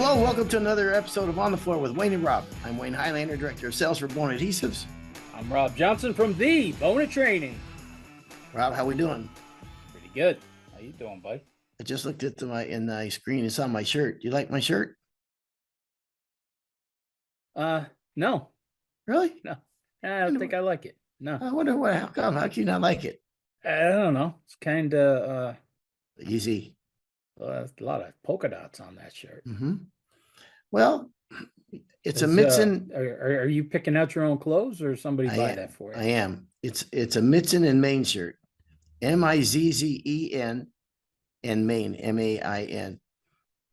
Hello, welcome to another episode of On the Floor with Wayne and Rob. I'm Wayne Highlander, Director of Sales for Bona Adhesives. I'm Rob Johnson from the Bona Training. Rob, how we doing? Pretty good. How you doing, bud? I just looked at my screen. It's on my shirt. Do you like my shirt? No. Really? No. I don't think I like it. No. I wonder why. How come? How can you not like it? I don't know. It's kind of Easy. a lot of polka dots on that shirt. Mm-hmm. Well, it's a Mitzen. Are you picking out your own clothes, or somebody buy that for you? I am. It's a Mitzen and Main shirt. Mitzen and Main, Main.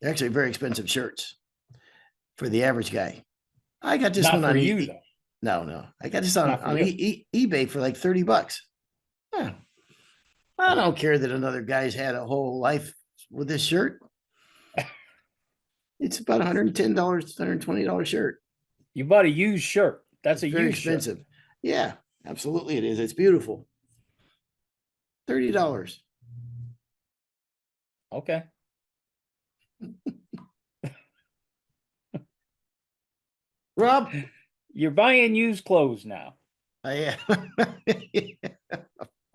They're actually very expensive shirts for the average guy. I got this Not one for on you, though. No. I got this on eBay for like $30. Huh. I don't care that another guy's had a whole life with this shirt. It's about $110, $120 shirt. You bought a used shirt. That's a very used expensive. Shirt. Yeah, absolutely it is. It's beautiful. $30. Okay. Rob, you're buying used clothes now. I am.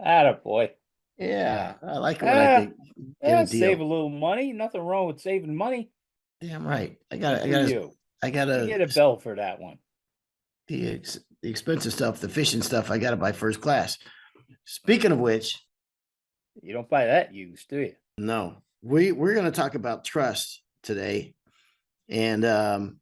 Attaboy. Yeah, I like it when I think get a deal. Save a little money. Nothing wrong with saving money. Damn right. I get a bell for that one. The expensive stuff, the fishing stuff, I got to buy first class. Speaking of which, you don't buy that used, do you? No. We're going to talk about trust today, and and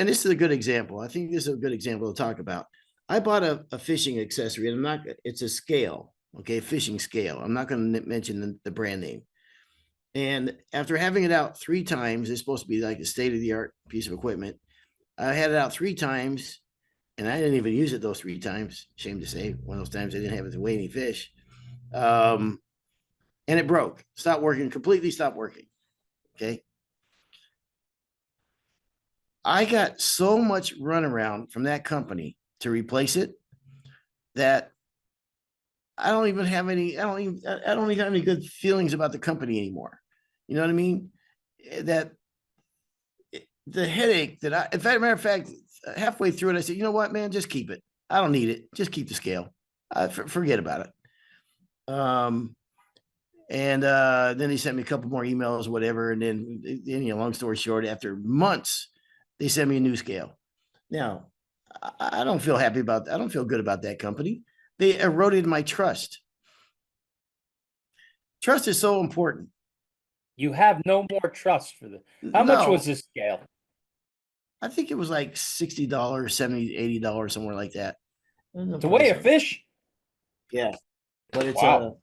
this is a good example. I think this is a good example to talk about. I bought a fishing accessory, and it's a scale, okay, fishing scale. I'm not going to mention the brand name. And after having it out 3 times, it's supposed to be like a state-of-the-art piece of equipment. I had it out 3 times, and I didn't even use it those 3 times. Shame to say, one of those times I didn't have it to weigh any fish. And it broke, completely stopped working. Okay. I got so much runaround from that company to replace it that I don't even have any good feelings about the company anymore. You know what I mean? That the headache that matter of fact, halfway through it, I said, you know what, man, just keep it. I don't need it. Just keep the scale. Forget about it. And then he sent me a couple more emails, whatever. And then, long story short, after months, they sent me a new scale. Now, I don't feel happy about that. I don't feel good about that company. They eroded my trust. Trust is so important. You have no more trust for the. How much was this scale? I think it was like $60, $70, $80, somewhere like that. To weigh a fish? Yeah. But it's wow.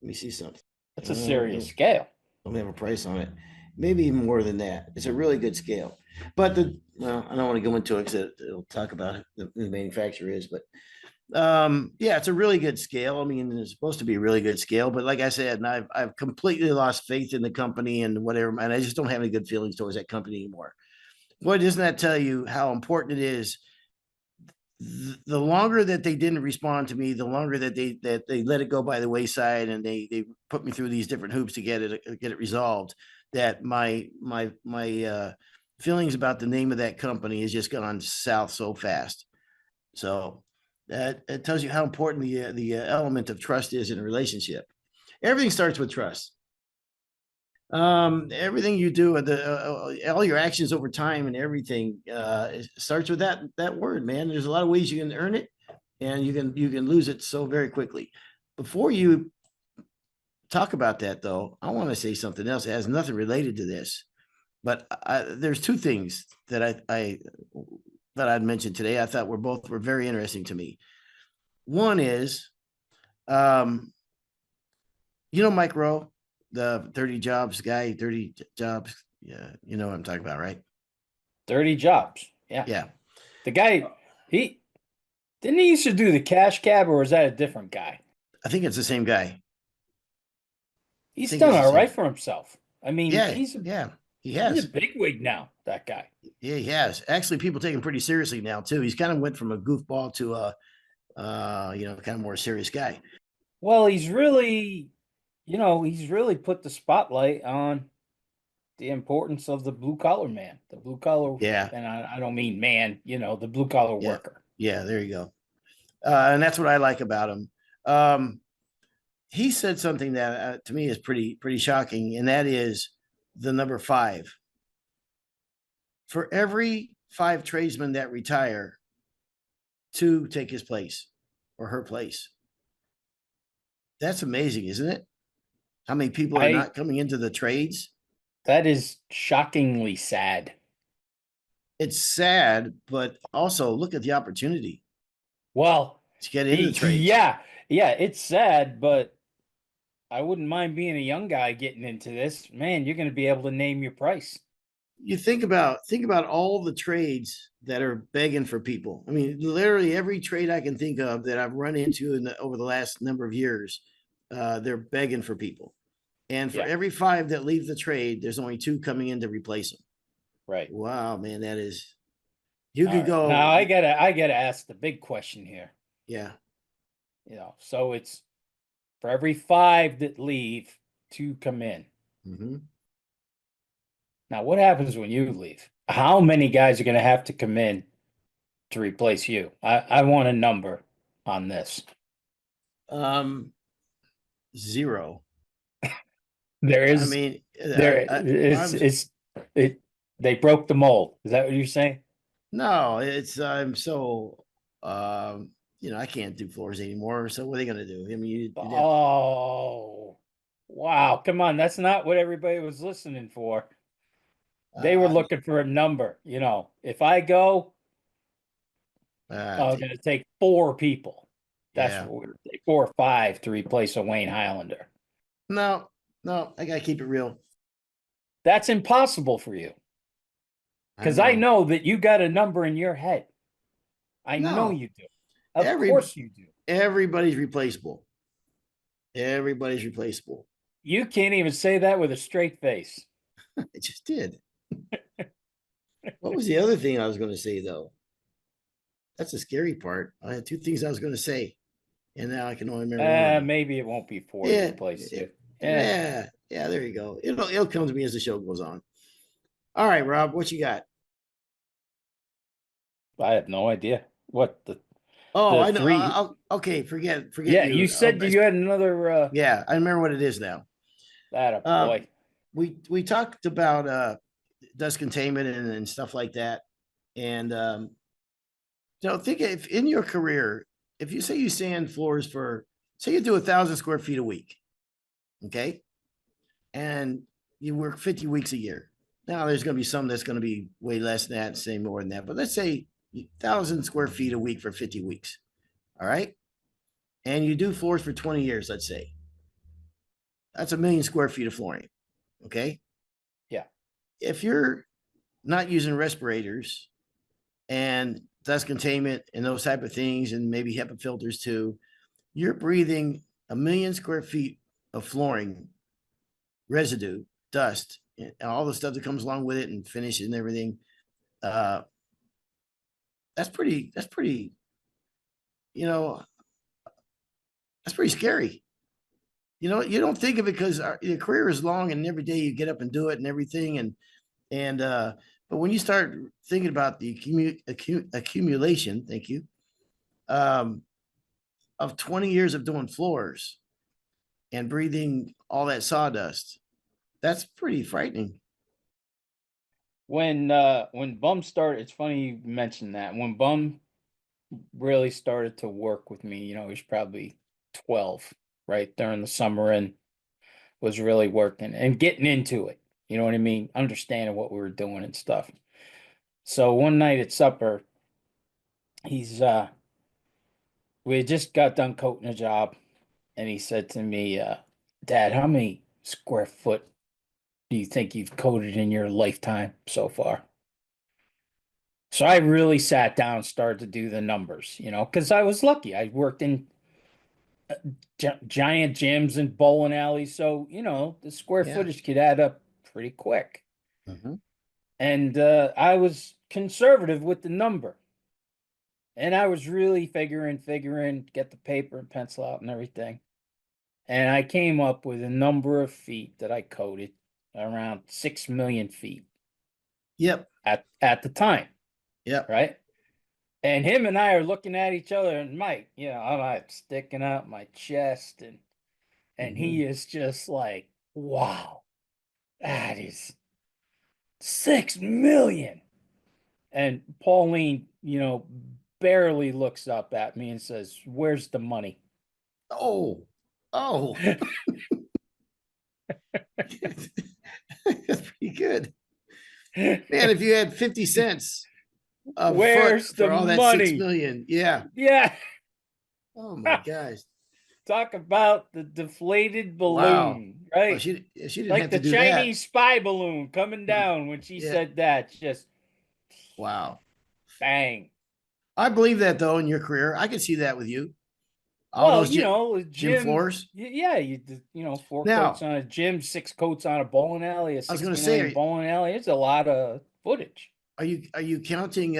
Let me see something. That's a serious scale. Don't have a price on it. Maybe even more than that. It's a really good scale. But I don't want to go into it because it'll talk about it, the manufacturer is, but it's a really good scale. I mean, it's supposed to be a really good scale, but like I said, and I've completely lost faith in the company and whatever, and I just don't have any good feelings towards that company anymore. Boy, doesn't that tell you how important it is? The longer that they didn't respond to me, the longer that they let it go by the wayside, and they put me through these different hoops to get it resolved, that my feelings about the name of that company has just gone south so fast. So that tells you how important the element of trust is in a relationship. Everything starts with trust. Everything you do, all your actions over time and everything starts with that word, man. There's a lot of ways you can earn it, and you can lose it so very quickly. Before you talk about that, though, I want to say something else. It has nothing related to this, but there's 2 things that I'd mentioned today. I thought were very interesting to me. One is, Mike Rowe, the 30 Jobs guy, 30 Jobs. Yeah. You know what I'm talking about, right? 30 Jobs. Yeah. Yeah. The guy, he used to do the cash cab, or was that a different guy? I think it's the same guy. He's done all right for himself. I mean, he has. He's a bigwig now, that guy. Yeah, he has. Actually, people take him pretty seriously now, too. He's kind of went from a goofball to a, kind of more serious guy. Well, he's really put the spotlight on the importance of the blue collar man, the blue collar. Yeah. And I don't mean man, the blue collar worker. Yeah. There you go. And that's what I like about him. He said something that to me is pretty shocking, and that is the number 5. For every 5 tradesmen that retire, 2 take his place or her place. That's amazing, isn't it? How many people are not coming into the trades? That is shockingly sad. It's sad, but also look at the opportunity. Well, to get into the trades. Yeah, it's sad, but I wouldn't mind being a young guy getting into this. Man, you're going to be able to name your price. You think about all the trades that are begging for people. I mean, literally every trade I can think of that I've run into over the last number of years, they're begging for people. And for every 5 that leave the trade, there's only 2 coming in to replace them. Right. Wow, man, that is. You could go. Now I gotta ask the big question here. Yeah. So it's for every 5 that leave, 2 come in. Mm-hmm. Now, what happens when you leave? How many guys are going to have to come in to replace you? I want a number on this. 0. There is. I mean, they broke the mold. Is that what you're saying? No, I'm so I can't do floors anymore. So what are they gonna do? I mean, wow! Come on, that's not what everybody was listening for. They were looking for a number. If I go, I'm going to take 4 people. That's what we're going to take, 4 or 5 to replace a Wayne Highlander. No, I got to keep it real. That's impossible for you. Because I know that you got a number in your head. I know you do. Of course you do. Everybody's replaceable. Everybody's replaceable. You can't even say that with a straight face. I just did. What was the other thing I was going to say, though? That's the scary part. I had 2 things I was going to say, and now I can only remember one. Maybe it won't be 4 to replace you. Yeah, there you go. It'll come to me as the show goes on. All right, Rob, what you got? I have no idea. What the I know. Okay, forget. Yeah, you said you had another. Yeah, I remember what it is now. That boy. We talked about dust containment and stuff like that, and think if in your career, if you say you sand floors for, say you do 1,000 square feet a week, okay, and you work 50 weeks a year. Now there's going to be some that's going to be way less than that, say more than that, but let's say 1,000 square feet a week for 50 weeks. All right. And you do floors for 20 years, let's say. That's 1,000,000 square feet of flooring. Okay. Yeah. If you're not using respirators and dust containment and those type of things, and maybe HEPA filters too, you're breathing 1,000,000 square feet of flooring residue, dust, and all the stuff that comes along with it, and finishes and everything. That's pretty, that's pretty scary. You don't think of it because your career is long and every day you get up and do it and everything. But when you start thinking about the accumulation, thank you, of 20 years of doing floors and breathing all that sawdust, that's pretty frightening. When Bum started, it's funny you mentioned that. When Bum really started to work with me, he was probably 12, right, during the summer, and was really working and getting into it. You know what I mean? Understanding what we were doing and stuff. So one night at supper, we had just got done coating a job, and he said to me, Dad, how many square foot do you think you've coated in your lifetime so far? So I really sat down and started to do the numbers, because I was lucky. I worked in giant gyms and bowling alleys. So, the square footage could add up pretty quick. Mm-hmm. And I was conservative with the number. And I was really figuring, get the paper and pencil out and everything. And I came up with a number of feet that I coated around 6 million feet Yep. at the time, Yep. right? And him and I are looking at each other, and Mike, I'm like sticking out my chest, and Mhm. he is just like, wow, that is 6 million. And Pauline, barely looks up at me and says, "Where's the money?" Oh, oh, that's pretty good. Man, if you had 50 cents a foot Where's the for all that 6 money? million, yeah. Yeah. Oh my gosh. Talk about the deflated Wow. balloon, Well, right? she didn't Like have the to do that. Chinese spy balloon coming down when she Yeah. said that. Just Wow. bang. I believe that though in your career. I could see that with you. All Well, those gym floors. yeah, four coats Now, on a gym, six coats on a bowling alley, a I was going to 60 lane say, bowling alley. It's a lot of footage. are you counting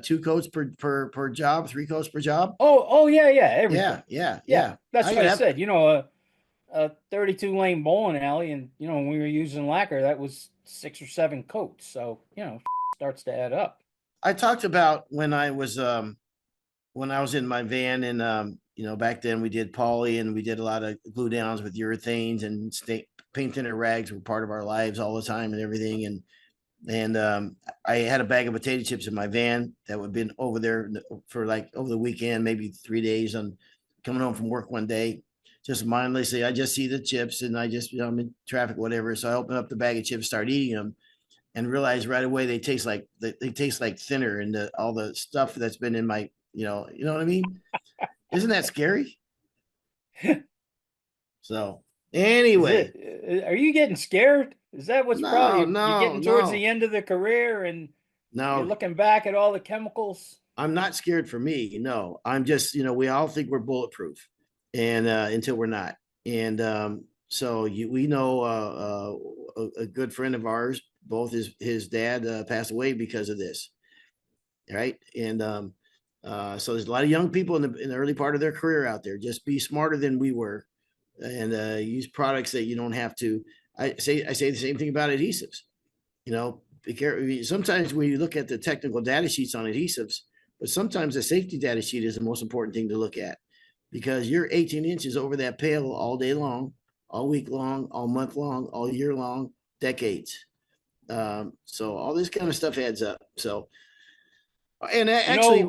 two coats per job, three coats per job? Oh yeah, yeah, Yeah, everything. yeah, Yeah, yeah. that's I what got I up. said. A 32 lane bowling alley, and when we were using lacquer, that was 6 or 7 coats. So starts to add up. I talked about when I was in my van and back then we did poly and we did a lot of glue downs with urethanes and paint thinner rags were part of our lives all the time and everything and I had a bag of potato chips in my van that would been over there for like over the weekend, maybe 3 days. On coming home from work one day, just mindlessly, I just see the chips and I just I'm in traffic, whatever. So I open up the bag of chips, start eating them, and realize right away they taste like thinner and all the stuff that's been in my you know what I mean. Isn't that scary? So Is anyway, it? Are you getting scared? Is that what's no, probably you're no, getting towards the no, end of the career and you're no. looking back at all the chemicals? I'm not scared for me. No, I'm just, we all think we're bulletproof and until we're not. And we know a good friend of ours, both his dad passed away because of this. Right. And so there's a lot of young people in the early part of their career out there. Just be smarter than we were and use products that you don't have to. I say the same thing about adhesives. Be careful. Sometimes when you look at the technical data sheets on adhesives, but sometimes the safety data sheet is the most important thing to look at because you're 18 inches over that pail all day long, all week long, all month long, all year long, decades. So all this kind of stuff adds up. So, and actually,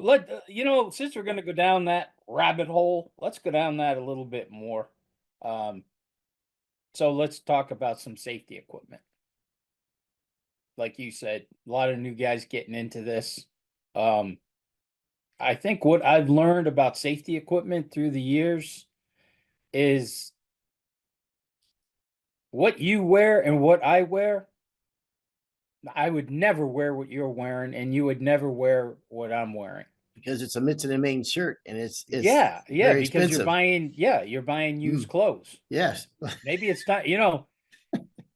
Since we're going to go down that rabbit hole, let's go down that a little bit more. Um, so let's talk about some safety equipment. Like you said, a lot of new guys getting into this. Um, I think what I've learned about safety equipment through the years is what you wear and what I wear. I would never wear what you're wearing, and you would never wear what I'm wearing. because it's a Mitchell and Main shirt and it's Yeah, yeah, very because expensive. you're buying used Mm, clothes. yes. Maybe it's not,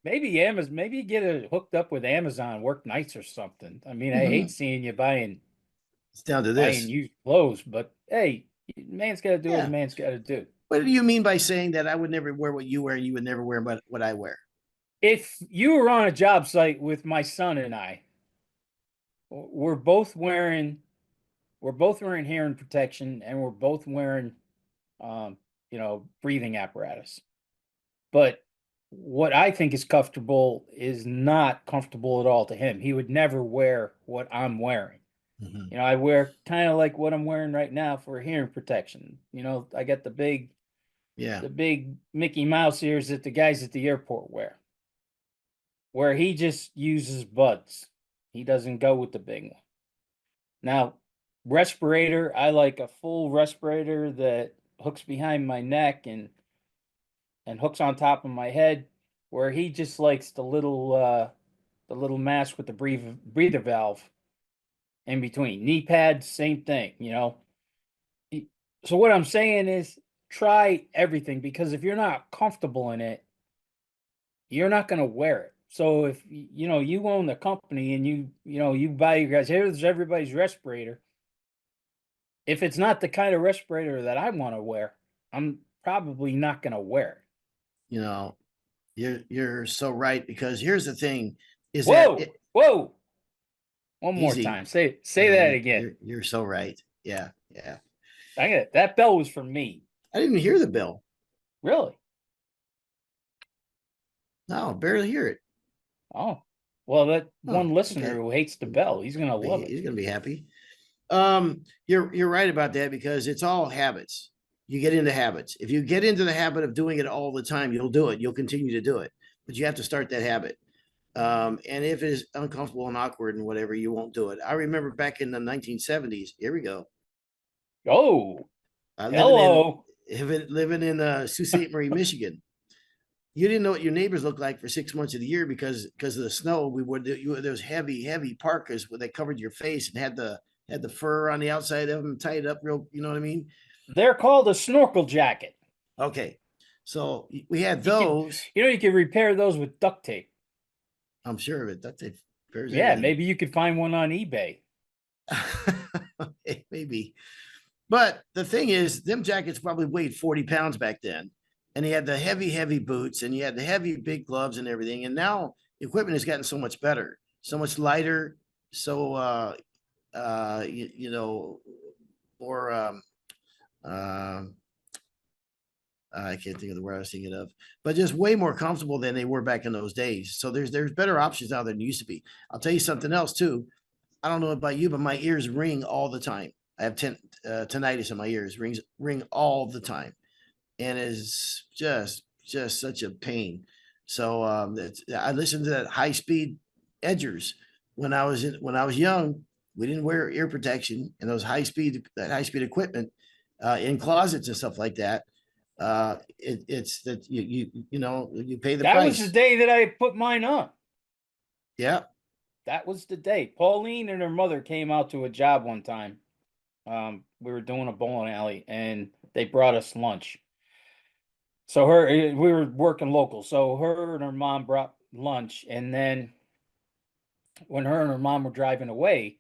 maybe Amazon, maybe you get it hooked up with Amazon, work nights or something. I mean, I hate Mhm. seeing you It's down to buying this. used clothes, but hey, man's got to do what a Yeah. man's got to do. What do you mean by saying that I would never wear what you wear and you would never wear what I wear? If you were on a job site with my son and I, we're both wearing hearing protection and we're both wearing breathing apparatus. But what I think is comfortable is not comfortable at all to him. He would never wear what I'm wearing. Mhm. I wear kind of like what I'm wearing right now for hearing protection. I got Yeah. the big Mickey Mouse ears that the guys at the airport wear, where he just uses buds. He doesn't go with the big one. Now, respirator, I like a full respirator that hooks behind my neck and hooks on top of my head, where he just likes the little mask with the breather valve in between. Knee pads, same thing. So what I'm saying is try everything because if you're not comfortable in it, you're not going to wear it. So if you own the company and you buy your guys, here's everybody's respirator. If it's not the kind of respirator that I want to wear, I'm probably not going to wear it. You know, You're so right, because here's the thing is that Whoa, whoa. One more easy. time. Say Yeah, that again. you're so right. Yeah, yeah. I get it. That bell was for me. I didn't hear the bell. Really? No, barely hear it. Oh. Well, that Oh, one listener okay. who hates the bell, he's gonna love it. He's gonna be happy. You're right about that, because it's all habits. You get into habits. If you get into the habit of doing it all the time, you'll do it. You'll continue to do it, but you have to start that habit. And if it is uncomfortable and awkward and whatever, you won't do it. I remember back in the 1970s. Here we go. Oh, Living in hello. living in Sault Ste. Marie, Michigan. You didn't know what your neighbors looked like for 6 months of the year, because of the snow. We would those heavy parkas where they covered your face and had the fur on the outside of them tied up real. You know what I mean? They're called a snorkel jacket. Okay, so we had You could, those. you could repair those with duct tape. I'm sure of it. That they repairs Yeah, everything. maybe you could find one on eBay. Maybe. But the thing is, them jackets probably weighed 40 pounds back then. And he had the heavy boots, and you had the heavy big gloves and everything. And now equipment has gotten so much better, so much lighter, so you know, or uh, I can't think of the word I was thinking of, but just way more comfortable than they were back in those days. So there's better options now than there used to be. I'll tell you something else too. I don't know about you, but my ears ring all the time. I have tinnitus in my ears, ring all the time, and is just such a pain. So I listened to that high speed edgers when I was young. We didn't wear ear protection, and those high speed equipment in closets and stuff like that. It's that you pay the That was the price. day that I put mine on. Yeah. That was the day. Pauline and her mother came out to a job one time. We were doing a bowling alley and they brought us lunch. So we were working local. So her and her mom brought lunch. And then when her and her mom were driving away,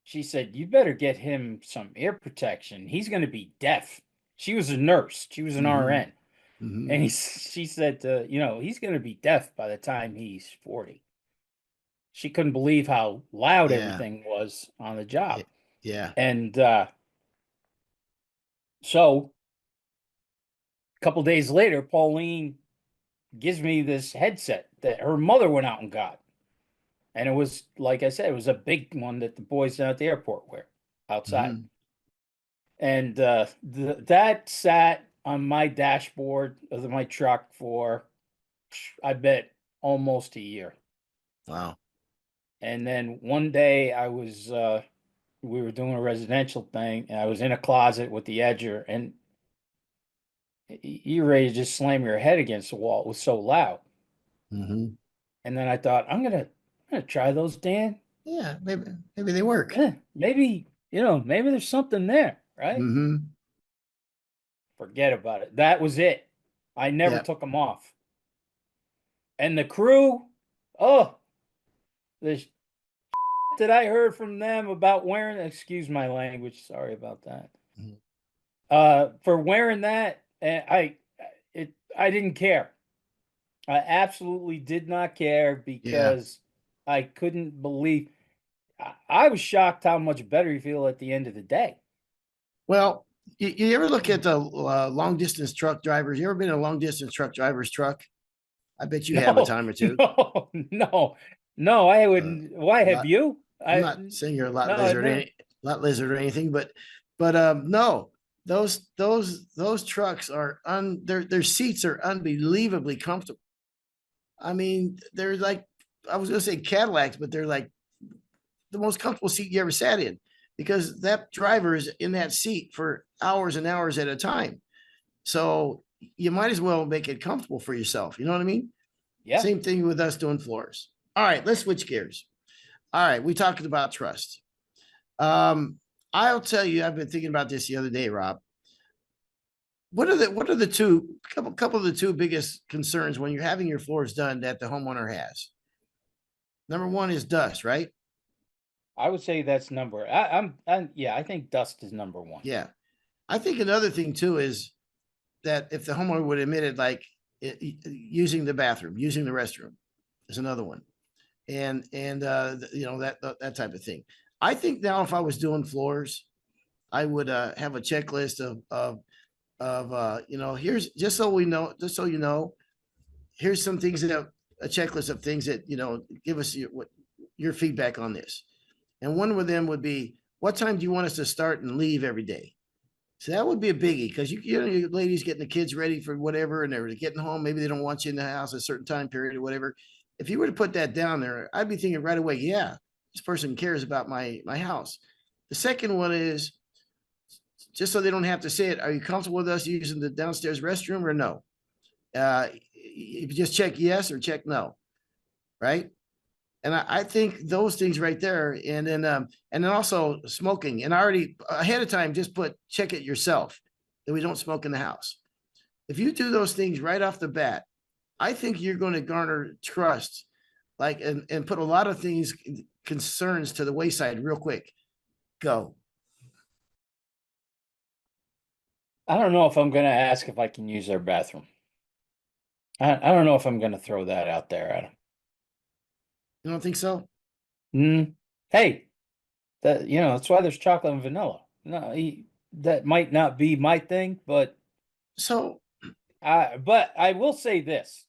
she said, "You better get him some ear protection. He's going to be deaf." She was a nurse. She was an Mm-hmm. RN. Mm-hmm. And she said, he's going to be deaf by the time he's 40. She couldn't believe how loud Yeah. everything was on the Yeah. job. Yeah. And so a couple days later, Pauline gives me this headset that her mother went out and got. And it was, like I said, it was a big one that the boys down at the airport wear outside. Mm-hmm. And that sat on my dashboard of my truck for, I bet, almost a year. Wow. And then one day we were doing a residential thing, and I was in a closet with the edger, and you ready to just slam your head against the wall. It was so loud. Mm-hmm. And then I thought, I'm gonna try those, Dan. Yeah. Maybe they work. Maybe, maybe there's something there, right? Mm-hmm. Forget about it. That was it. I never Yeah. took them off. And the crew, oh, the that I heard from them about wearing, excuse my language, sorry about that. Mhm. For wearing that, and I didn't care. I absolutely did not care Yeah. because I couldn't believe. I was shocked how much better you feel at the end of the day. Well, you ever look at the long distance truck drivers? You ever been in a long distance truck driver's truck? I bet you have a No, time or two. no, I Uh, wouldn't. Why I'm have not. you? I'm not saying you're a lot No, I've lizard, never. lot lizard or anything, but no, those trucks are their seats are unbelievably comfortable. I mean, they're like, I was gonna say Cadillacs, but they're like the most comfortable seat you ever sat in, because that driver is in that seat for hours and hours at a time. So you might as well make it comfortable for yourself. You know what I mean? Yeah, Same thing with us doing floors. All right, let's switch gears. All right, we talked about trust. Um, I'll tell you, I've been thinking about this the other day, Rob. What are the couple of the two biggest concerns when you're having your floors done that the homeowner has? Number one is dust, right? I would say that's number. Yeah, I think dust is number one. Yeah. I think another thing too is that if the homeowner would admit it, like using the bathroom, using the restroom is another one. And that type of thing. I think now if I was doing floors, I would have a checklist of here's just so we know, just so you know, here's some things that a checklist of things that give us your feedback on this. And one of them would be, what time do you want us to start and leave every day? So that would be a biggie because you ladies getting the kids ready for whatever and they're getting home. Maybe they don't want you in the house a certain time period or whatever. If you were to put that down there, I'd be thinking right away, yeah, this person cares about my house. The second one is just so they don't have to say it. Are you comfortable with us using the downstairs restroom or no? You just check yes or check no, right? And I think those things right there, and then also smoking. And I already ahead of time just put check it yourself that we don't smoke in the house. If you do those things right off the bat, I think you're going to garner trust, like and put a lot of things concerns to the wayside real quick. Go. I don't know if I'm going to ask if I can use their bathroom. I don't know if I'm going to throw that out there at You don't think so? them. Hey, that's why there's chocolate and vanilla. No, that might not be my thing, but So I will say this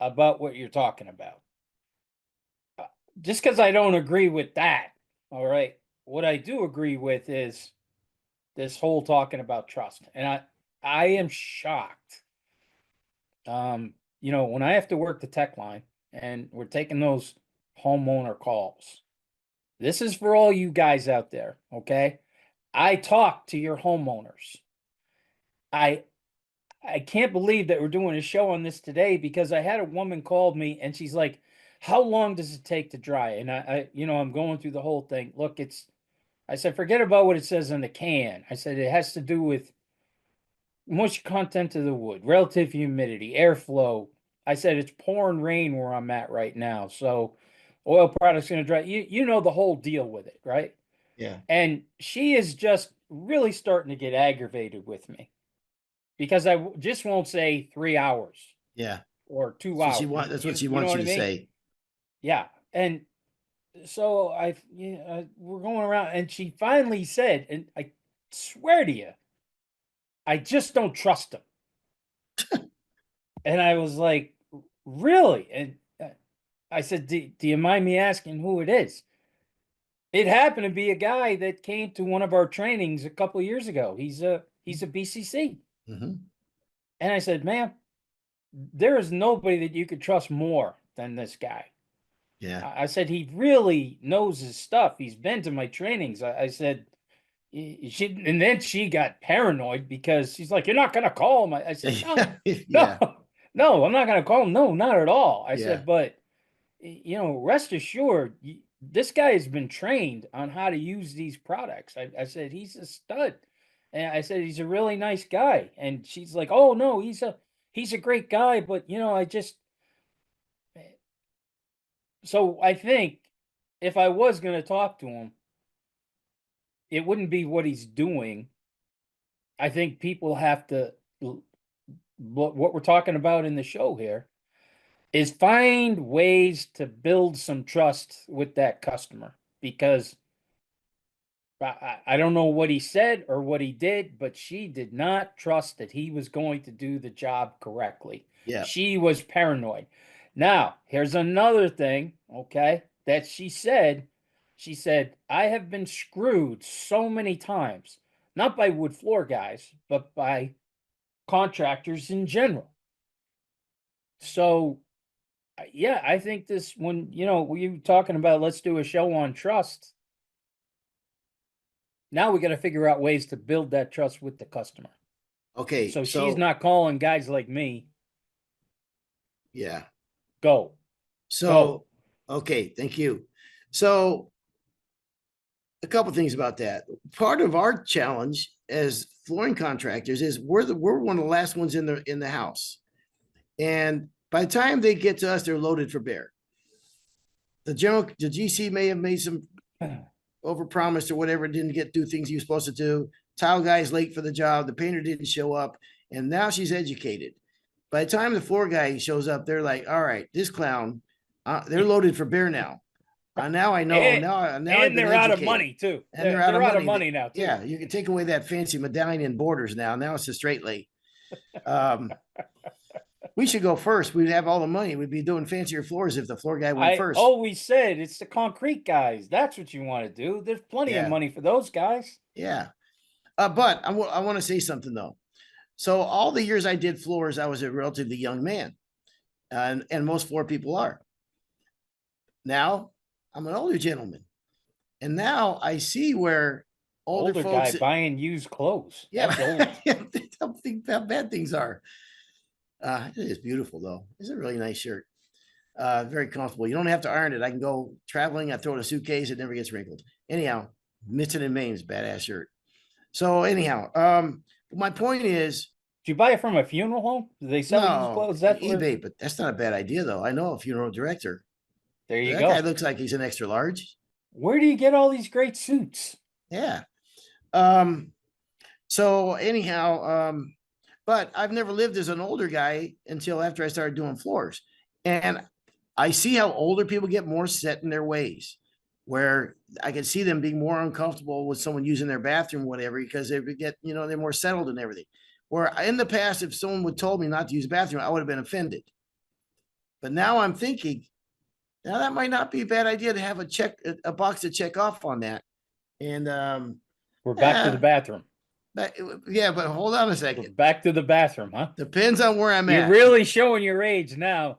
about what you're talking about. Just because I don't agree with that, all right. What I do agree with is this whole talking about trust, and I am shocked. When I have to work the tech line and we're taking those homeowner calls, this is for all you guys out there, okay? I talk to your homeowners. I I can't believe that we're doing a show on this today because I had a woman called me and she's like, "How long does it take to dry?" And I'm going through the whole thing. Look, I said, forget about what it says on the can. I said it has to do with moisture content of the wood, relative humidity, airflow. I said it's pouring rain where I'm at right now, so oil products going to dry. You know the whole deal with it, right? yeah, And she is just really starting to get aggravated with me because just won't say 3 hours yeah. or two So she hours. want that's what she You know wants what you I to mean? say. Yeah. And so we're going around, and she finally said, and I swear to you, I just don't trust him. And I was like, really? And I said, do you mind me asking who it is? It happened to be a guy that came to one of our trainings a couple of years ago. He's a BCC. Mm-hmm. And I said, "Man, there is nobody that you could trust more than this guy." Yeah. I said, "He really knows his stuff. He's been to my trainings." I said, and then she got paranoid because she's like, "You're not going to call him." I said, "No, no, Yeah. no, I'm not going to call him. No, not at all." I Yeah. said, "But rest assured, this guy has been trained on how to use these products." I said, "He's a stud." And I said, "He's a really nice guy." And she's like, "Oh no, he's a great guy, but I just." So I think if I was going to talk to him, it wouldn't be what he's doing. I think people have to, what we're talking about in the show here is find ways to build some trust with that customer, because I don't know what he said or what he did, but she did not trust that he was going to do the job correctly. Yeah. She was paranoid. Now, here's another thing, okay, that she said. She said, "I have been screwed so many times, not by wood floor guys, but by contractors in general." So, yeah, I think this, when, we talking about let's do a show on trust. Now we got to figure out ways to build that trust with the customer. Okay. So she's So not calling guys like me. yeah. Go, go. So okay. Thank you. So a couple things about that. Part of our challenge as flooring contractors is we're one of the last ones in the house, and by the time they get to us, they're loaded for bear. The GC may have made some overpromised or whatever, didn't do things he was supposed to do. Tile guy's late for the job. The painter didn't show up, and now she's educated. By the time the floor guy shows up, they're like, all right, this clown, they're loaded for bear now. Now I know. Now I've And been they're out of educated. money too. And they're out They're of out of money. money now too. Yeah, you can take away that fancy medallion and borders now. Now it's a straight lay. We should go first. We'd have all the money. We'd be doing fancier floors if the floor guy went I first. always said it's the concrete guys. That's what you want to do. There's plenty of Yeah. money for those guys. Yeah. But I want to say something though. So all the years I did floors, I was a relatively young man, and most floor people are. Now I'm an older gentleman, and now I see where older Guy folks. buying used clothes. Yeah, That's old. don't think how bad things are. It is beautiful though. It's a really nice shirt. Very comfortable. You don't have to iron it. I can go traveling. I throw it in a suitcase. It never gets wrinkled. Anyhow, Mitchell and Maine's badass shirt. So anyhow, my point is, Did you buy it from a funeral home? Do they sell used no, clothes? That's eBay, but that's not a bad idea though. I know a funeral director. There you That go. guy looks like he's an extra large. Where do you get all these great suits? Yeah. So anyhow, but I've never lived as an older guy until after I started doing floors. And I see how older people get more set in their ways, where I can see them being more uncomfortable with someone using their bathroom, whatever, because they get, they're more settled and everything. Where in the past, if someone would told me not to use the bathroom, I would have been offended. But now I'm thinking, now that might not be a bad idea to have a box to check off on that. And we're back to the bathroom. But hold on a second. We're back to the bathroom, huh? Depends on where I'm at. You're really showing your age now.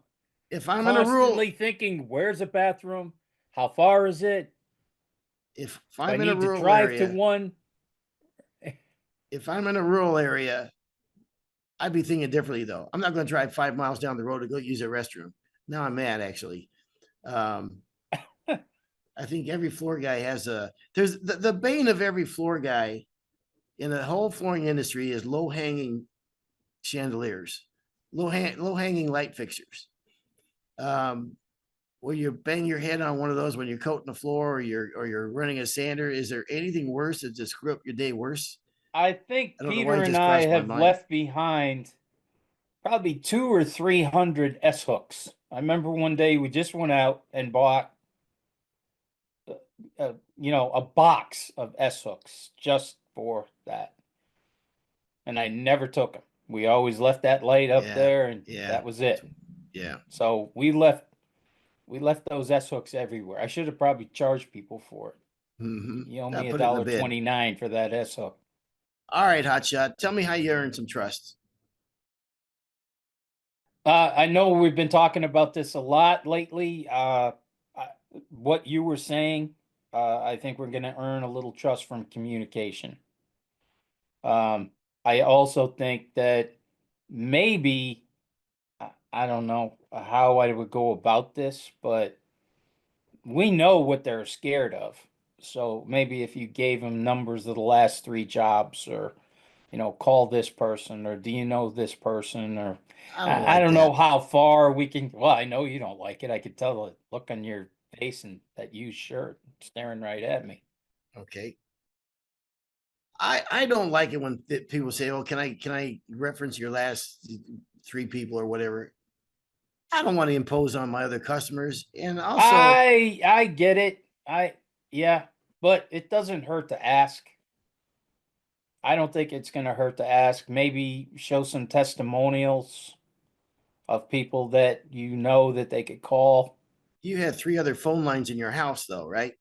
If I'm in a rural, thinking, where's a bathroom? How far is it? If I'm in a rural drive area, to one. If I'm in a rural area, I'd be thinking differently though. I'm not going to drive 5 miles down the road to go use a restroom. Now I'm mad actually. I think every floor guy has there's the bane of every floor guy in the whole flooring industry is low hanging chandeliers, low hanging light fixtures. Where you bang your head on one of those when you're coating the floor or you're running a sander. Is there anything worse that just screw up your day worse? I think Peter and I have left behind probably 200 or 300 S hooks. I remember one day we just went out and bought a box of S hooks just for that. And I never took them. We always left that light up there and that was it. Yeah. So we left those S hooks everywhere. I should have probably charged people for it. Mm-hmm. You owe me $1.29 for that S hook. All right, Hotshot. Tell me how you earn some trust. I know we've been talking about this a lot lately. What you were saying, I think we're going to earn a little trust from communication. I also think that maybe, I don't know how I would go about this, but we know what they're scared of. So maybe if you gave them numbers of the last 3 jobs, or, call this person, or do you know this person, or I don't know how far we can. Well, I know you don't like it. I could tell the look on your face and that used shirt staring right at me. Okay. I don't like it when people say, "Oh, can I reference your last 3 people or whatever?" I don't want to impose on my other customers, and also I get it. But it doesn't hurt to ask. I don't think it's going to hurt to ask. Maybe show some testimonials of people that that they could call. You had 3 other phone lines in your house, though, right?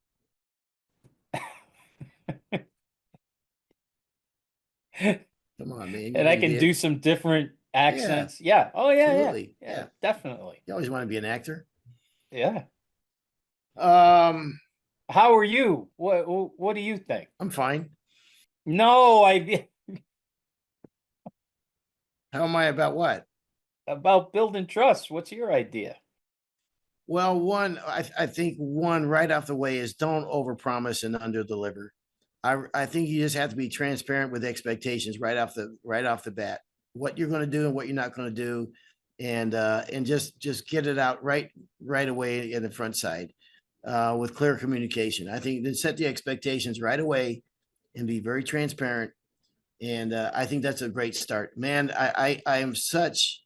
Come on, man. And I can do some different accents. Yeah. Oh, yeah. Absolutely. Yeah. Definitely. You always want to be an actor. Yeah. How are you? What do you think? I'm fine. No, How am I about what? About building trust. What's your idea? Well, I think one right off the way is don't overpromise and underdeliver. I think you just have to be transparent with expectations right off the bat. What you're going to do and what you're not going to do, and just get it out right away in the front side with clear communication. I think then set the expectations right away and be very transparent. And I think that's a great start, man. I am such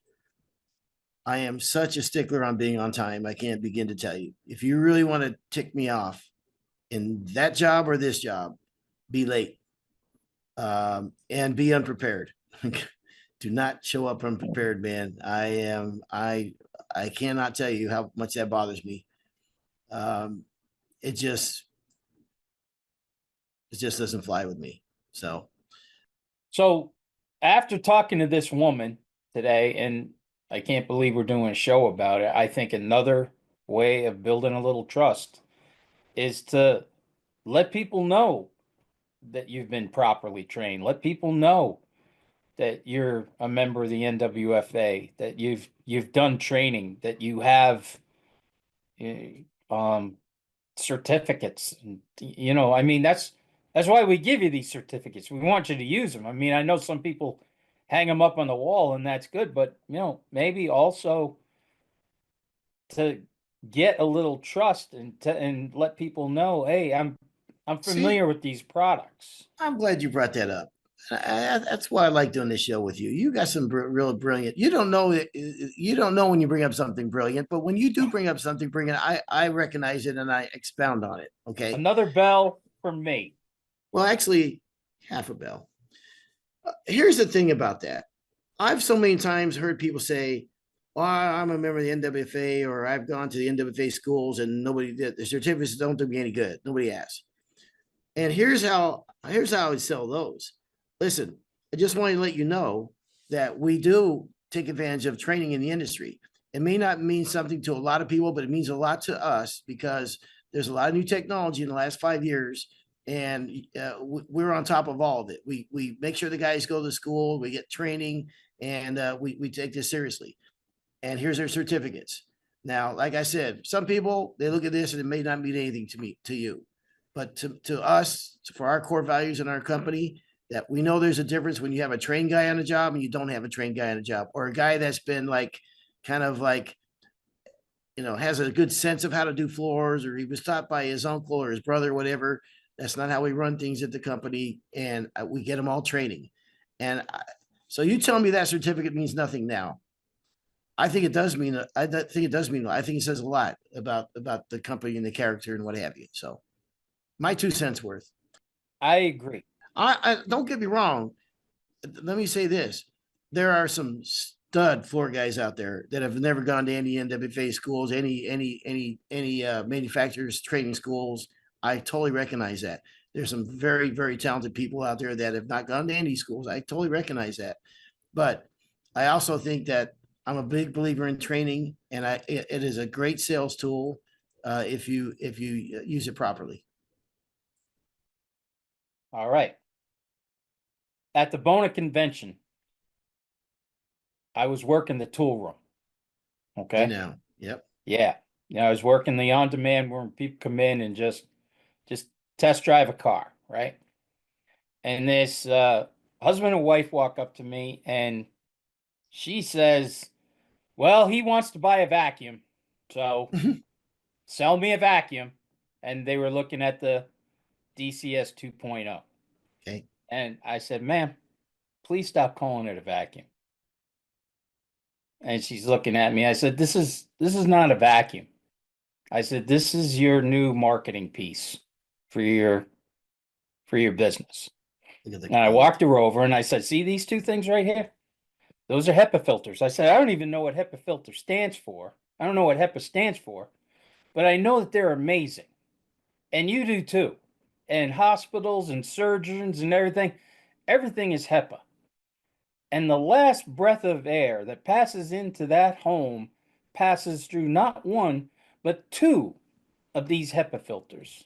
I am such a stickler on being on time. I can't begin to tell you. If you really want to tick me off in that job or this job, be late, and be unprepared. Do not show up unprepared, man. I cannot tell you how much that bothers me. Um, it just it just doesn't fly with me. So So after talking to this woman today, and I can't believe we're doing a show about it, I think another way of building a little trust is to let people know that you've been properly trained. Let people know that you're a member of the NWFA, that you've done training, that you have um certificates. And, I mean, that's why we give you these certificates. We want you to use them. I mean, I know some people hang them up on the wall and that's good, but maybe also to get a little trust and let people know, hey, I'm see, familiar with these products. I'm glad you brought that up. That's why I like doing this show with you. You got some real brilliant. You don't know when you bring up something brilliant, but when you do bring up something brilliant, I recognize it and I expound on it. Okay. Another bell for me. Well, actually, half a bell. Here's the thing about that. I've so many times heard people say, "Well, I'm a member of the NWFA," or "I've gone to the NWFA schools and nobody did the certificates don't do me any good. Nobody asked." And here's how I would sell those. Listen, I just want to let you know that we do take advantage of training in the industry. It may not mean something to a lot of people, but it means a lot to us because there's a lot of new technology in the last 5 years, and we're on top of all of it. We make sure the guys go to school, we get training, and we take this seriously. And here's their certificates. Now, like I said, some people they look at this and it may not mean anything to you, but to us, for our core values in our company, that we know there's a difference when you have a trained guy on a job and you don't have a trained guy on a job, or a guy that's been like kind of like has a good sense of how to do floors, or he was taught by his uncle or his brother, whatever. That's not how we run things at the company, and we get them all training. And so you tell me that certificate means nothing now. I think it does mean. I think it does mean. I think it says a lot about the company and the character and what have you. So my 2 cents worth. I agree. I don't get me wrong. Let me say this: there are some stud floor guys out there that have never gone to any NWFA schools, any manufacturers training schools. I totally recognize that. There's some very very talented people out there that have not gone to any schools. I totally recognize that, but I also think that I'm a big believer in training, and it is a great sales tool if you use it properly. All right. At the Bona convention, I was working the tool room. Hey Okay. now, yep. Yeah. I was working the on-demand where people come in and just test drive a car, right? And this husband and wife walk up to me and she says, well, he wants to buy a vacuum. So sell me a vacuum. And they were looking at the DCS 2.0. Okay. And I said, ma'am, please stop calling it a vacuum. And she's looking at me. I said, this is not a vacuum. I said, this is your new marketing piece for your business. Look at the And I quality. walked her over and I said, see these two things right here? Those are HEPA filters. I said, I don't even know what HEPA filter stands for. I don't know what HEPA stands for, but I know that they're amazing. And you do too. And hospitals and surgeons and everything is HEPA. And the last breath of air that passes into that home passes through not one, but two of these HEPA filters.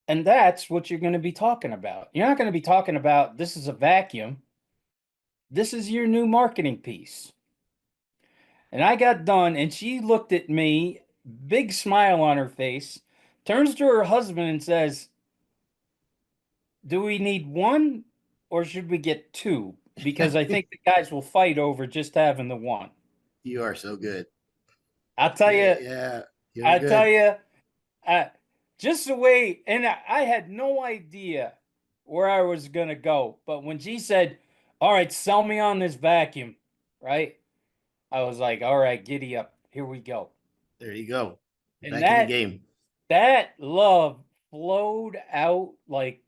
And that's what you're going to be talking about. You're not going to be talking about this is a vacuum. This is your new marketing piece. And I got done, and she looked at me, big smile on her face, turns to her husband and says, do we need one or should we get two? Because I think the guys will fight over just having the one. You are so good. I'll tell Yeah, you, yeah, you're I tell good. you, just the way, and I had no idea where I was gonna go. But when she said, "All right, sell me on this vacuum," right? I was like, all right, giddy up. Here we go. There you go. And Back in the game. that love flowed out like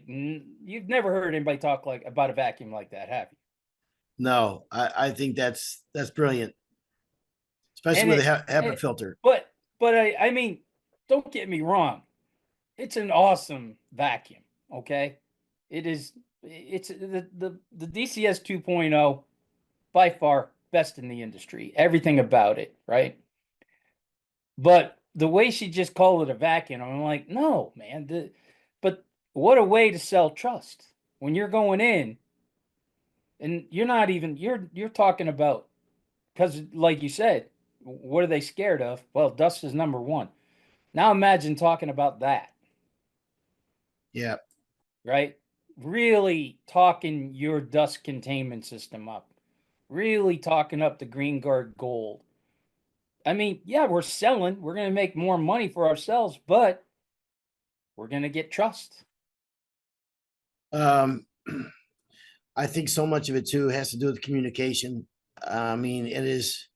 you've never heard anybody talk like about a vacuum like that, have you? No, I think that's brilliant, especially And with a it HEPA filter. but I mean, don't get me wrong. It's an awesome vacuum, okay? It is it's the DCS 2.0 by far best in the industry. Everything about it, right? But the way she just called it a vacuum, I'm like, no, man. But what a way to sell trust when you're going in and you're not even you're talking about because like you said, what are they scared of? Well, dust is number one. Now imagine talking about that, Yeah. right? Really talking your dust containment system up. Really talking up the Green Guard Gold. I mean, yeah, we're selling, we're going to make more money for ourselves, but we're going to get trust. Um, I think so much of it too has to do with communication. I mean, it is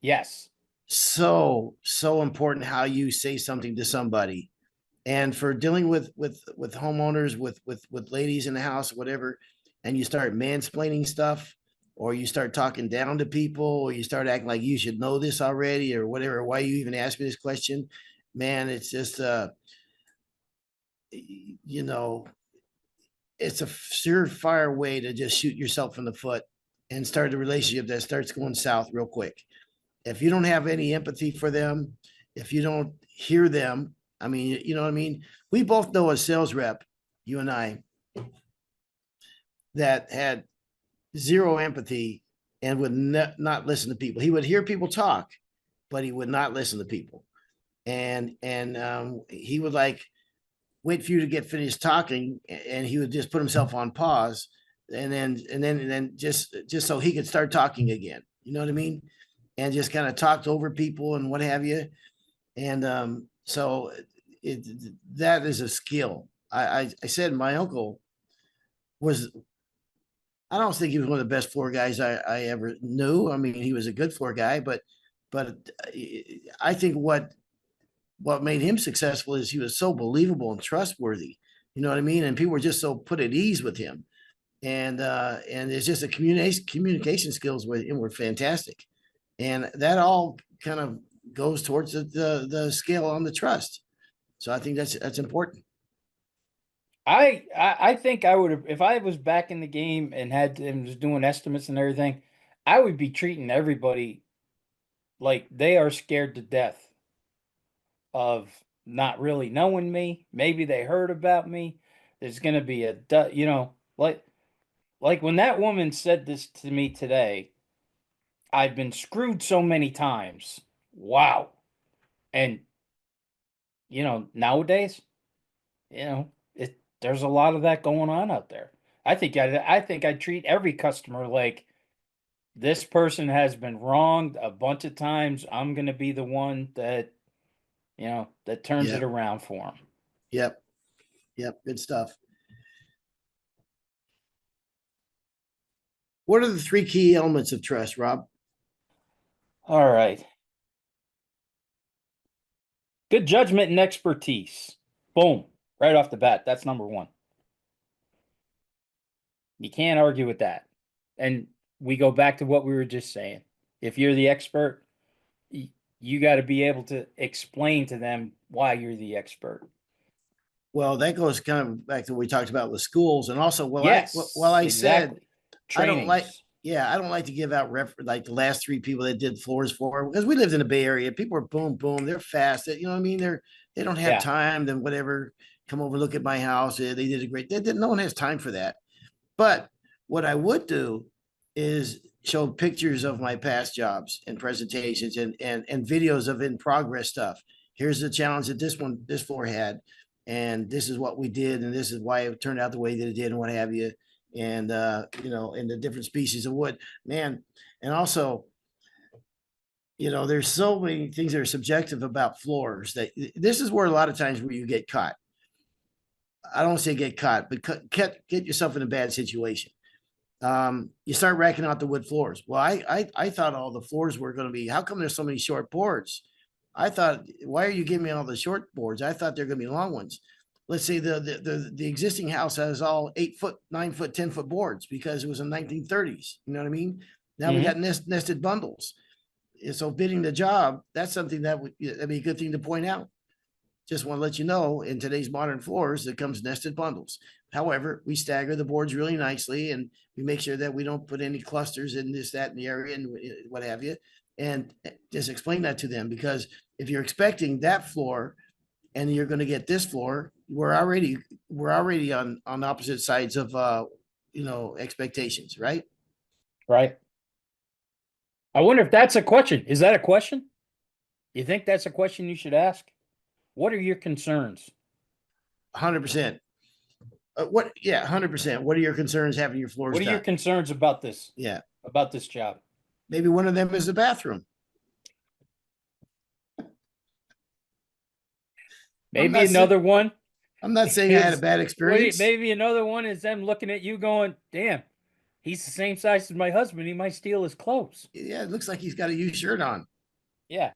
Yes. so important how you say something to somebody. And for dealing with homeowners, with ladies in the house, whatever, and you start mansplaining stuff, or you start talking down to people, or you start acting like you should know this already, or whatever, why you even ask me this question, man, it's just you know, it's a surefire way to just shoot yourself in the foot and start a relationship that starts going south real quick. If you don't have any empathy for them, if you don't hear them, I mean, you know what I mean? We both know a sales rep, you and I, that had zero empathy and would not listen to people. He would hear people talk, but he would not listen to people. And he would like wait for you to get finished talking, and he would just put himself on pause, and then just so he could start talking again. You know what I mean? And just kind of talked over people and what have you. And so it that is a skill. I said my uncle was. I don't think he was one of the best floor guys I ever knew. I mean, he was a good floor guy, but I think what made him successful is he was so believable and trustworthy. You know what I mean? And people were just so put at ease with him. And it's just a communication skills with him were fantastic. And that all kind of goes towards the scale on the trust. So I think that's important. I think I would have if I was back in the game and had and was doing estimates and everything, I would be treating everybody like they are scared to death of not really knowing me. Maybe they heard about me. There's going to be like when that woman said this to me today, I've been screwed so many times. Wow. And nowadays, there's a lot of that going on out there. I think I treat every customer like this person has been wronged a bunch of times. I'm going to be the one that turns it Yep. around for them. Yep. Yep. Good stuff. What are the three key elements of trust, Rob? All right. Good judgment and expertise. Boom. Right off the bat. That's number one. You can't argue with that. And we go back to what we were just saying. If you're the expert, you got to be able to explain to them why you're the expert. Well, that goes kind of back to what we talked about with schools, and also, well, Yes, I said exactly. I don't like, Trainings. yeah, I don't like to give out like the last three people that did floors for because we lived in the Bay Area. People are boom, boom, they're fast. You know what I mean? They don't have Yeah. time. Then whatever, come over, look at my house. Yeah, they did a great. No one has time for that. But what I would do is show pictures of my past jobs and presentations and videos of in progress stuff. Here's the challenge that this floor had, and this is what we did, and this is why it turned out the way that it did, and what have you. And in the different species of wood, man. And also, there's so many things that are subjective about floors that this is where a lot of times where you get caught. I don't say get caught, but get yourself in a bad situation. You start racking out the wood floors. Well, I thought all the floors were going to be. How come there's so many short boards? I thought, why are you giving me all the short boards? I thought they're going to be long ones. Let's say the existing house has all 8 foot, 9 foot, 10 foot boards because it was in 1930s. You know what I mean? Now we got Hmm. nested bundles. So bidding the job, that's something that'd be a good thing to point out. Just want to let you know, in today's modern floors, it comes nested bundles. However, we stagger the boards really nicely, and we make sure that we don't put any clusters in this, that, in the area, and what have you. And just explain that to them, because if you're expecting that floor and you're going to get this floor, we're already on opposite sides of expectations, right? Right. I wonder if that's a question. Is that a question? You think that's a question you should ask? What are your concerns? 100%. What? Yeah, 100%. What are your concerns having your floors What are your done? concerns Yeah, about this job? maybe one of them is the bathroom. I'm Maybe not saying another one I'm not saying I had a is bad experience. maybe another one is them looking at you going, damn, he's the same size as my husband. He might steal his clothes. Yeah, it looks like he's got a U shirt on. Yeah.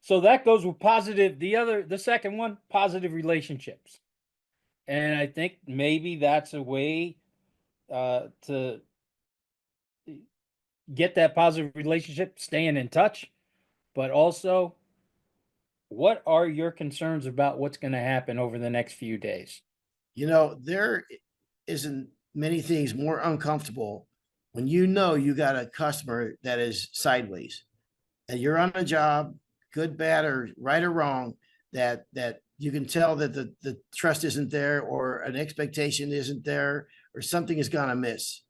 So that goes with positive. The second one, positive relationships. And I think maybe that's a way to get that positive relationship, staying in touch, but also what are your concerns about what's going to happen over the next few days? There isn't many things more uncomfortable when you got a customer that is sideways, and you're on a job, good, bad, or right or wrong, that you can tell that the trust isn't there, or an expectation isn't there, or something is gonna miss.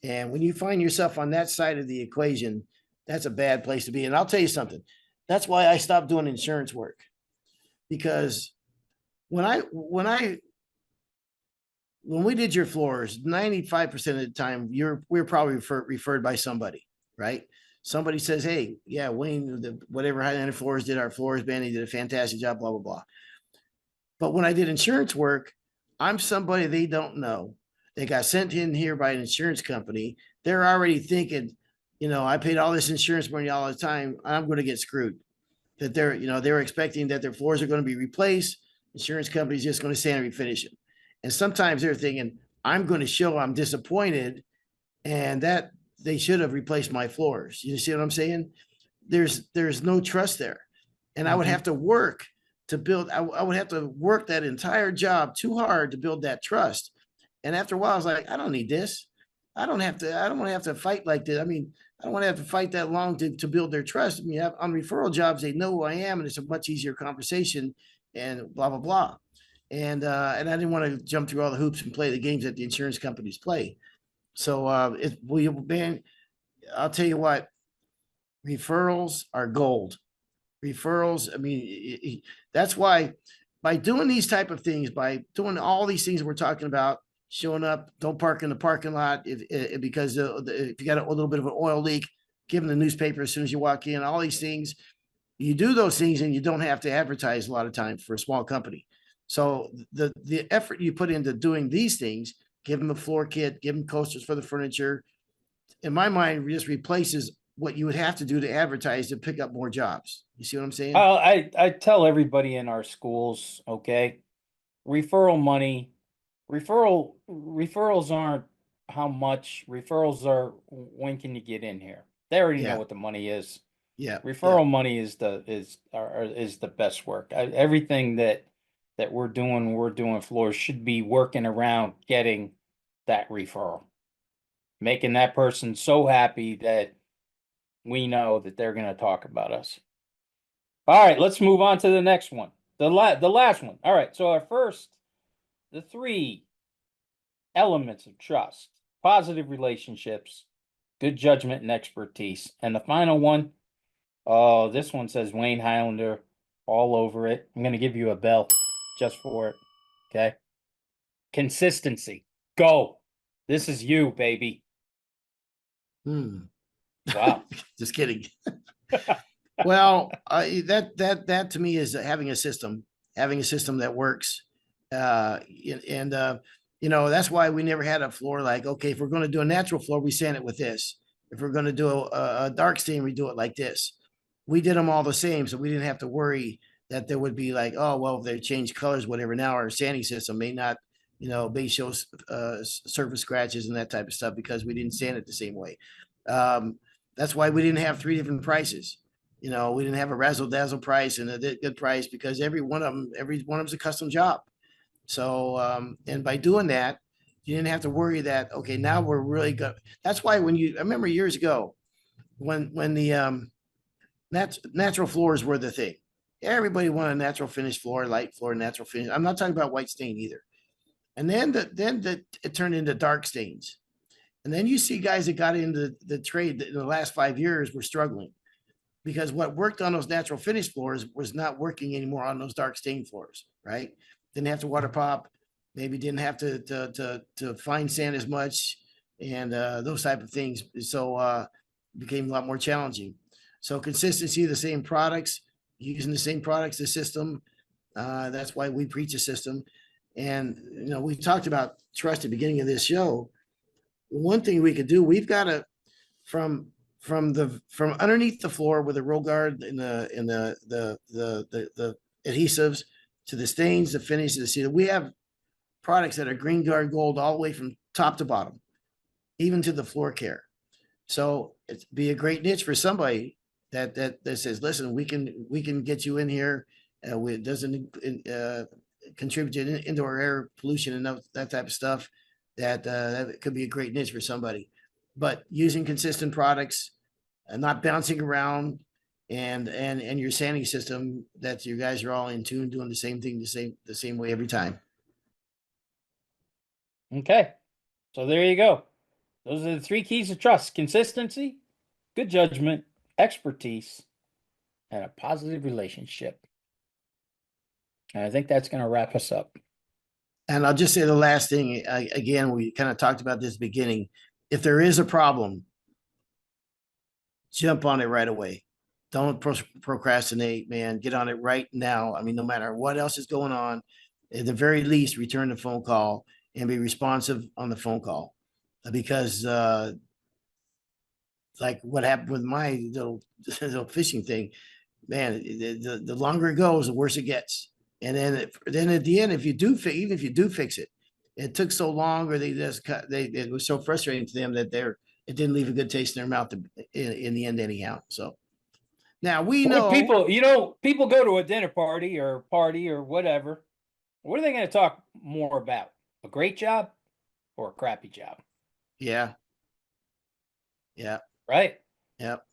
And when you find yourself on that side of the equation, that's a bad place to be. And I'll tell you something. That's why I stopped doing insurance work, because when we did your floors, 95% of the time we're probably referred by somebody, right? Somebody says, hey, yeah, Wayne, whatever Highlander Floors did our floors, man, he did a fantastic job, blah, blah, blah. But when I did insurance work, I'm somebody they don't know. They got sent in here by an insurance company. They're already thinking, I paid all this insurance money all the time. I'm going to get screwed. That they're expecting that their floors are going to be replaced. Insurance company's just going to stand and refinish them. And sometimes they're thinking, I'm going to show I'm disappointed, and that they should have replaced my floors. You see what I'm saying? There's no trust there. And I would Mm-hmm. have to work to build, I would have to work that entire job too hard to build that trust. And after a while, I was like, I don't need this. I don't want to have to fight like this. I mean, I don't want to have to fight that long to build their trust. I mean, on referral jobs, they know who I am, and it's a much easier conversation, and blah blah blah. And I didn't want to jump through all the hoops and play the games that the insurance companies play. So man, I'll tell you what, referrals are gold. Referrals, I mean, that's why, by doing these type of things, by doing all these things we're talking about, showing up, don't park in the parking lot because if you got a little bit of an oil leak, give them the newspaper as soon as you walk in. All these things, you do those things, and you don't have to advertise a lot of times for a small company. So the effort you put into doing these things, give them a floor kit, give them coasters for the furniture, in my mind, just replaces what you would have to do to advertise to pick up more jobs. You see what I'm saying? I tell everybody in our schools, okay, referral money, referrals aren't how much, referrals are when can you get in here? They already know Yeah, what the money is. yeah, yeah. Referral money is the best work. Everything that we're doing floors should be working around getting that referral, making that person so happy that we know that they're going to talk about us. All right, let's move on to the next one. The last one. All right, so our first, the three elements of trust, positive relationships, good judgment and expertise. And the final one, oh, this one says Wayne Highlander all over it. I'm going to give you a bell just for it. Okay. Consistency. Go. This is you, baby. Hmm. Wow. Just kidding. Well, that to me is having a system that works. And that's why we never had a floor like, okay, if we're going to do a natural floor, we sand it with this. If we're going to do a dark stain, we do it like this. We did them all the same, so we didn't have to worry that there would be like, oh, well, if they change colors, whatever. Now our sanding system may not, may show surface scratches and that type of stuff because we didn't sand it the same way. That's why we didn't have three different prices. We didn't have a razzle dazzle price and a good price because every one of them's a custom job. So, and by doing that, you didn't have to worry that, okay, now we're really good. That's why I remember years ago when the natural floors were the thing. Everybody wanted a natural finish floor, light floor, natural finish. I'm not talking about white stain either. And then it turned into dark stains. And then you see guys that got into the trade in the last 5 years were struggling because what worked on those natural finish floors was not working anymore on those dark stain floors, right? Didn't have to water pop, maybe didn't have to fine sand as much, and those type of things. So became a lot more challenging. So consistency, the same products, using the same products, the system. That's why we preach a system. And we talked about trust at the beginning of this show. One thing we could do, we've got to from underneath the floor with the roll guard and the adhesives to the stains, the finish, the seal. We have products that are green guard gold all the way from top to bottom, even to the floor care. So it'd be a great niche for somebody that says, listen, we can get you in here. It doesn't contribute to indoor air pollution and that type of stuff. That could be a great niche for somebody. But using consistent products and not bouncing around and your sanding system that you guys are all in tune, doing the same thing the same way every time. Okay. So there you go. Those are the 3 keys of trust: consistency, good judgment, expertise, and a positive relationship. And I think that's going to wrap us up. And I'll just say the last thing, again, we kind of talked about this beginning. If there is a problem, jump on it right away. Don't procrastinate, man. Get on it right now. I mean, no matter what else is going on, at the very least, return the phone call and be responsive on the phone call. Because like what happened with my little fishing thing, man, the longer it goes, the worse it gets. And then at the end, even if you do fix it, it took so long, or it was so frustrating to them that it didn't leave a good taste in their mouth in the end anyhow. So now we know people go to a dinner party or whatever. What are they going to talk more about? A great job or a crappy job? Yeah. Yeah. Right? Yep.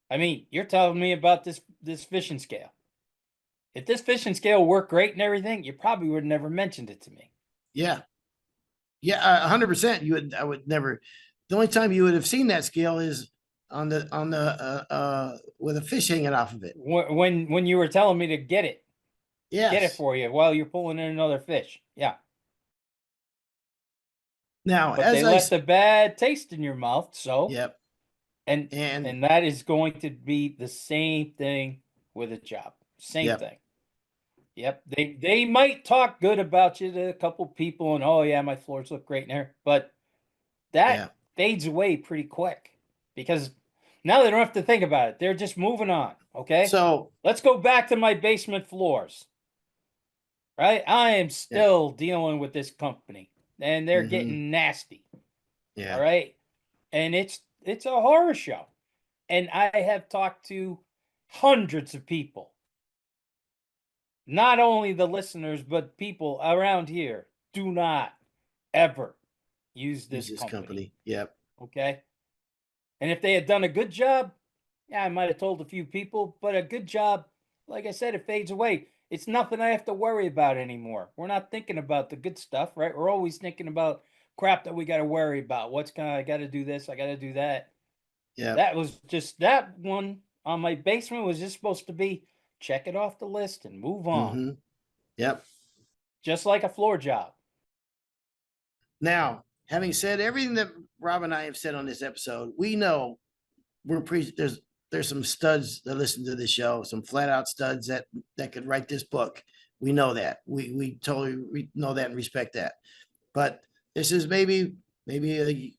I mean, you're telling me about this fishing scale. If this fishing scale worked great and everything, you probably would have never mentioned it to me. Yeah. Yeah, 100%. I would never. The only time you would have seen that scale is on the with a fish hanging off of it. When you were telling me to get it Yes. for you while you're pulling in another fish. Yeah. Now, but as they left a bad taste in your mouth. So yep. And that is going to be the same thing with a job. Same thing. Yep. They might talk good about you to a couple people and, oh yeah, my floors look great in there, but that fades away pretty quick because now they don't have to think about it. They're just moving on. Okay. So let's go back to my basement floors. Right. I am still dealing with this company and they're getting nasty. Yeah. All right. And it's a horror show. And I have talked to hundreds of people. Not only the listeners, but people around here. Do not ever use this company. Yep. Okay. And if they had done a good job, yeah, I might have told a few people, but a good job, like I said, it fades away. It's nothing I have to worry about anymore. We're not thinking about the good stuff, right? We're always thinking about crap that we got to worry about. I got to do this, I got to do that. Yeah. That was just that one on my basement was just supposed to be check it off the list and move on. Yep. Just like a floor job. Now, having said everything that Rob and I have said on this episode, we know there's some studs that listen to the show, some flat out studs that could write this book. We know that. We totally know that and respect that. But This is maybe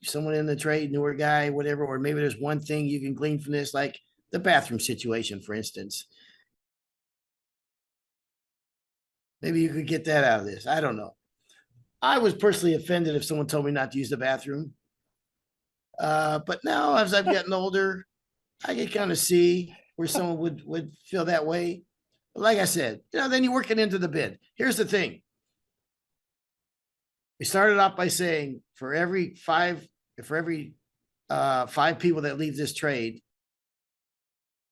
someone in the trade, newer guy, whatever, or maybe there's one thing you can glean from this, like the bathroom situation, for instance. Maybe you could get that out of this. I don't know. I was personally offended if someone told me not to use the bathroom. But now, as I've gotten older, I can kind of see where someone would feel that way. But like I said, then you work it into the bid. Here's the thing: we started off by saying for every 5 people that leave this trade,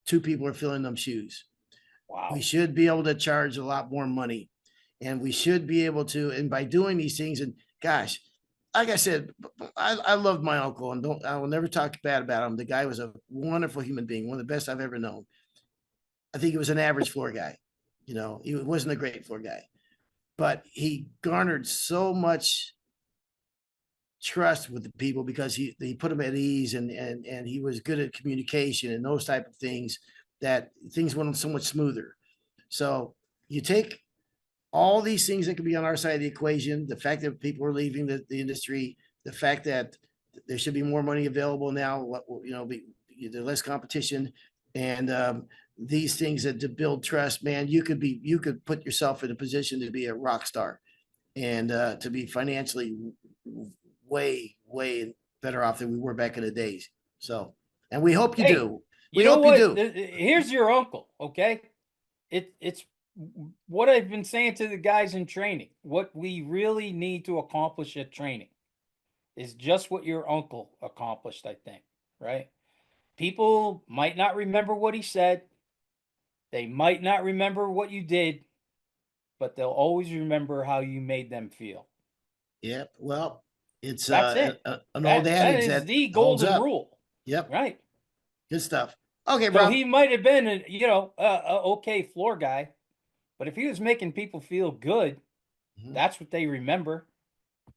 2 people are filling them shoes. Wow. We should be able to charge a lot more money, and we should be able to. And by doing these things, and gosh, like I said, I loved my uncle, and I will never talk bad about him. The guy was a wonderful human being, one of the best I've ever known. I think he was an average floor guy. He wasn't a great floor guy, but he garnered so much trust with the people because he put them at ease, and he was good at communication and those type of things, that things went so much smoother. So you take all these things that could be on our side of the equation, the fact that people are leaving the industry, the fact that there should be more money available now, the less competition, and these things that to build trust, man, you could put yourself in a position to be a rock star, and to be financially way better off than we were back in the days. So, and we hope you Hey, do. you We know hope you what? do. Here's your uncle, okay? It's what I've been saying to the guys in training. What we really need to accomplish at training is just what your uncle accomplished, I think, right? People might not remember what he said. They might not remember what you did, but they'll always remember how you made them feel. Yep. Well, it's That's it. an old That adage is that the holds golden up. rule, Yep. right? Good stuff. Okay, So Rob. he might have been a okay floor guy, but if he was making people feel good, that's what they remember.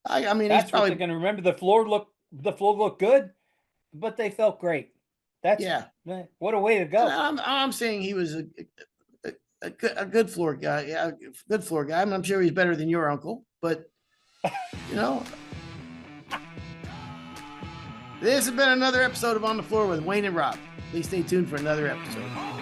I mean, he's That's what they're probably, going to remember. The floor looked good, but they felt great. That's yeah. what a way to And go. I'm saying he was a good floor guy. Yeah, good floor guy. I'm sure he's better than your uncle, but you know, this has been another episode of On the Floor with Wayne and Rob. Please stay tuned for another episode.